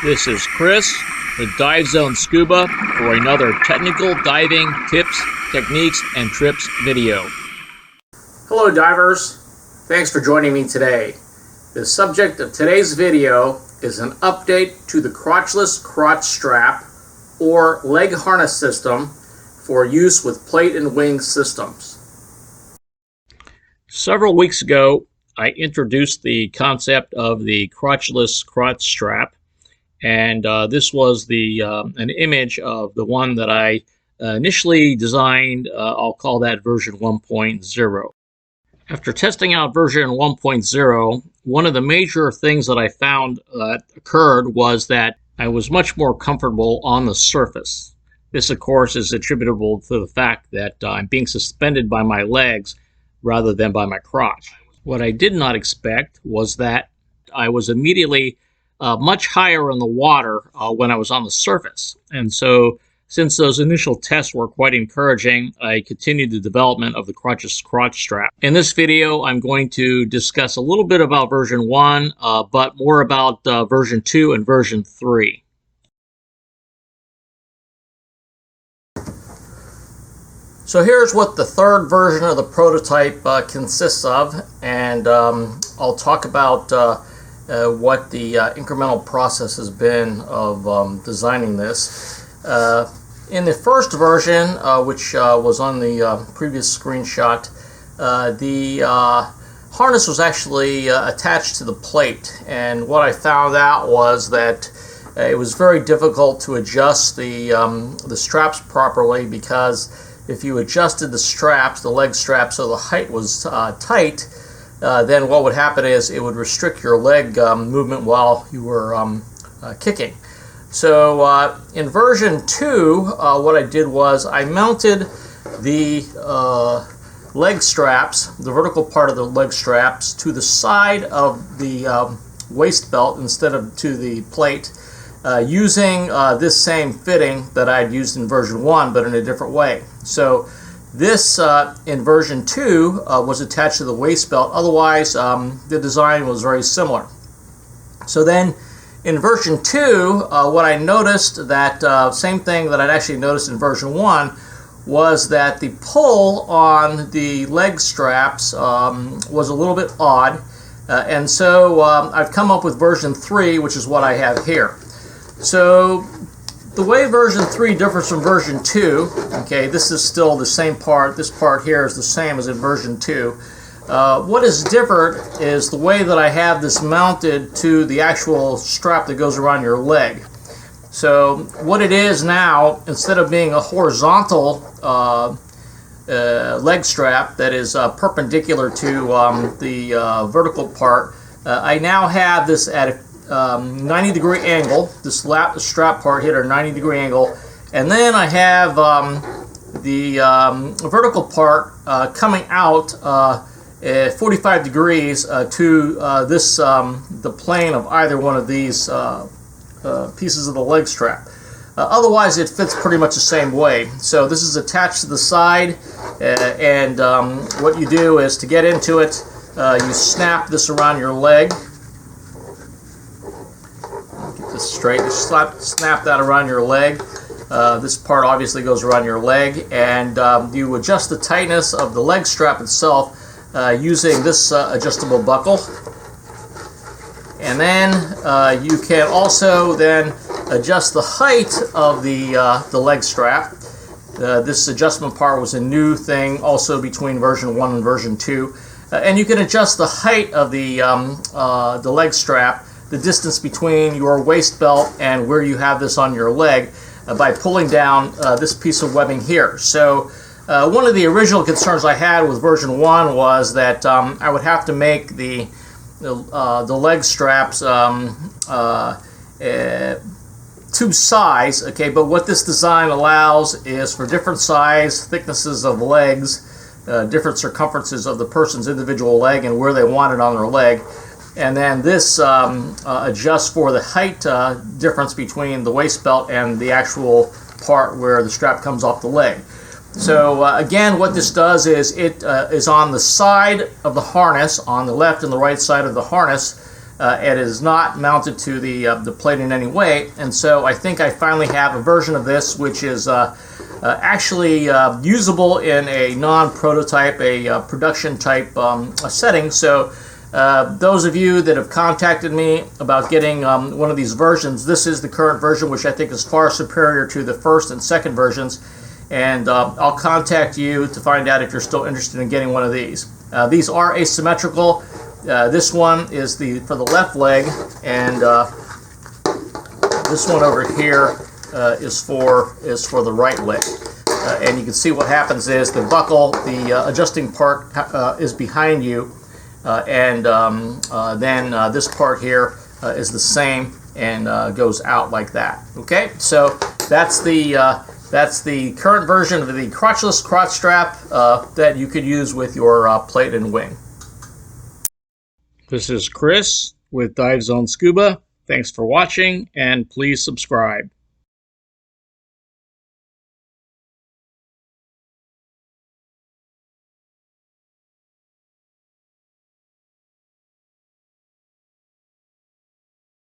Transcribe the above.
This is Chris with Dive Zone Scuba for another technical diving tips, techniques, and trips video. Hello divers, thanks for joining me today. The subject of today's video is an update to the Crotchless Crotch Strap or leg harness system for use with plate and wing systems. Several weeks ago, I introduced the concept of the Crotchless Crotch Strap, and this was an image of the one that I initially designed. I'll call that version 1.0. After testing out version 1.0, one of the major things that I found occurred was that I was much more comfortable on the surface. This, of course, is attributable to the fact that I'm being suspended by my legs rather than by my crotch. What I did not expect was that I was immediately much higher in the water when I was on the surface. And so, since those initial tests were quite encouraging, I continued the development of the Crotchless Crotch Strap. In this video, I'm going to discuss a little bit about version 1, but more about version 2 and version 3. So here's what the third version of the prototype consists of, and I'll talk about what the incremental process has been of designing this. In the first version, which was on the previous screenshot, the harness was actually attached to the plate, and what I found out was that it was very difficult to adjust the straps properly, because if you adjusted the straps, the leg straps, so the height was tight, then what would happen is it would restrict your leg movement while you were kicking. So in version 2, what I did was I mounted the leg straps, the vertical part of the leg straps, to the side of the waist belt instead of to the plate, using this same fitting that I had used in version 1, but in a different way. So this in version 2 was attached to the waist belt. Otherwise, the design was very similar. So then in version 2, what I noticed, that same thing that I'd actually noticed in version 1, was that the pull on the leg straps was a little bit odd. And so I've come up with version 3, which is what I have here. So the way version 3 differs from version 2, okay, this is still the same part. This part here is the same as in version 2. What is different is the way that I have this mounted to the actual strap that goes around your leg. So what it is now, instead of being a horizontal leg strap that is perpendicular to the vertical part, I now have this at a 90-degree angle, this strap part here at a 90-degree angle, and then I have the vertical part coming out 45 degrees to the plane of either one of these pieces of the leg strap. Otherwise, it fits pretty much the same way. So this is attached to the side, and what you do is, to get into it, you snap this around your leg. Get this straight. You snap that around your leg. This part obviously goes around your leg, and you adjust the tightness of the leg strap itself using this adjustable buckle. And then you can also then adjust the height of the leg strap. This adjustment part was a new thing also between version 1 and version 2. And you can adjust the height of the leg strap, the distance between your waist belt and where you have this on your leg, by pulling down this piece of webbing here. So one of the original concerns I had with version 1 was that I would have to make the leg straps tube size, okay, but what this design allows is for different size, thicknesses of legs, different circumferences of the person's individual leg and where they want it on their leg. And then this adjusts for the height difference between the waist belt and the actual part where the strap comes off the leg. So again, what this does is it is on the side of the harness, on the left and the right side of the harness. It is not mounted to the plate in any way, and so I think I finally have a version of this which is actually usable in a non-prototype, a production type setting. So those of you that have contacted me about getting one of these versions, this is the current version, which I think is far superior to the first and second versions, and I'll contact you to find out if you're still interested in getting one of these. These are asymmetrical. This one is for the left leg, and this one over here is for the right leg. And you can see what happens is the buckle, the adjusting part is behind you, and then this part here is the same and goes out like that. Okay, so that's the current version of the crotchless crotch strap that you could use with your plate and wing. This is Chris with Dive Zone Scuba. Thanks for watching, and please subscribe.